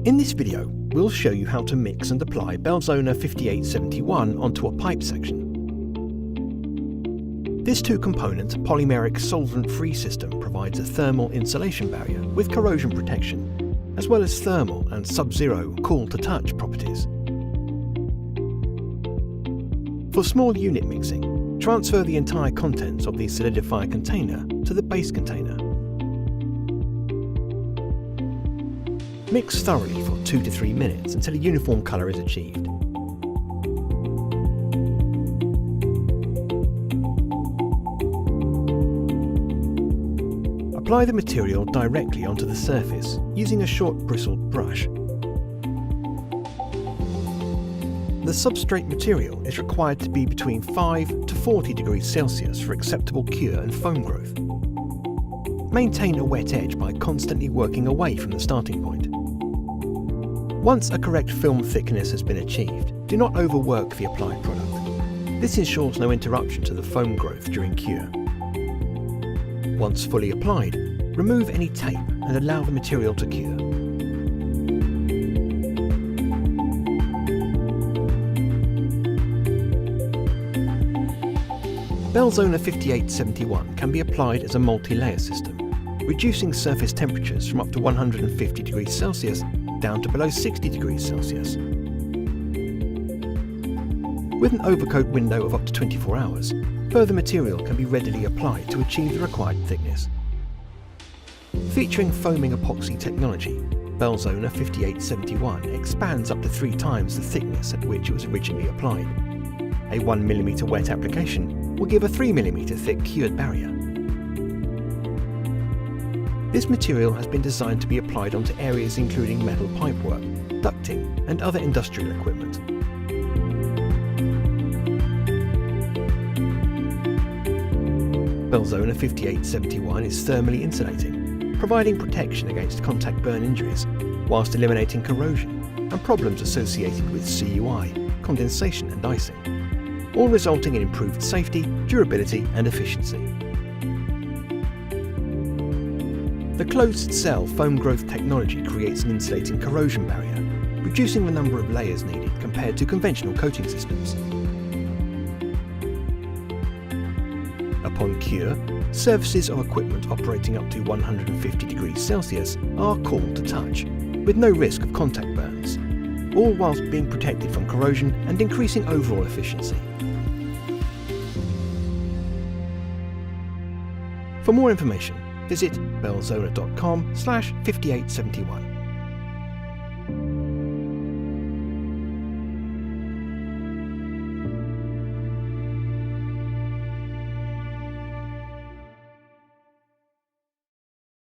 In this video, we'll show you how to mix and apply Belzona 5871 onto a pipe section. This two-component polymeric solvent-free system provides a thermal insulation barrier with corrosion protection, as well as thermal and sub-zero cool-to-touch properties. For small unit mixing, transfer the entire contents of the solidifier container to the base container. Mix thoroughly for 2 to 3 minutes until a uniform colour is achieved. Apply the material directly onto the surface using a short bristled brush. The substrate material is required to be between 5 to 40 degrees Celsius for acceptable cure and foam growth. Maintain a wet edge by constantly working away from the starting point. Once a correct film thickness has been achieved, do not overwork the applied product. This ensures no interruption to the foam growth during cure. Once fully applied, remove any tape and allow the material to cure. Belzona 5871 can be applied as a multi-layer system, reducing surface temperatures from up to 150 degrees Celsius down to below 60 degrees Celsius. With an overcoat window of up to 24 hours, further material can be readily applied to achieve the required thickness. Featuring foaming epoxy technology, Belzona 5871 expands up to 3 times the thickness at which it was originally applied. A 1 mm wet application will give a 3 mm thick cured barrier. This material has been designed to be applied onto areas including metal pipework, ducting and other industrial equipment. Belzona 5871 is thermally insulating, providing protection against contact burn injuries, whilst eliminating corrosion and problems associated with CUI, condensation and icing, all resulting in improved safety, durability and efficiency. The closed-cell foam growth technology creates an insulating corrosion barrier, reducing the number of layers needed compared to conventional coating systems. Upon cure, surfaces of equipment operating up to 150 degrees Celsius are cool to touch, with no risk of contact burns, all whilst being protected from corrosion and increasing overall efficiency. For more information, visit belzona.com/5871.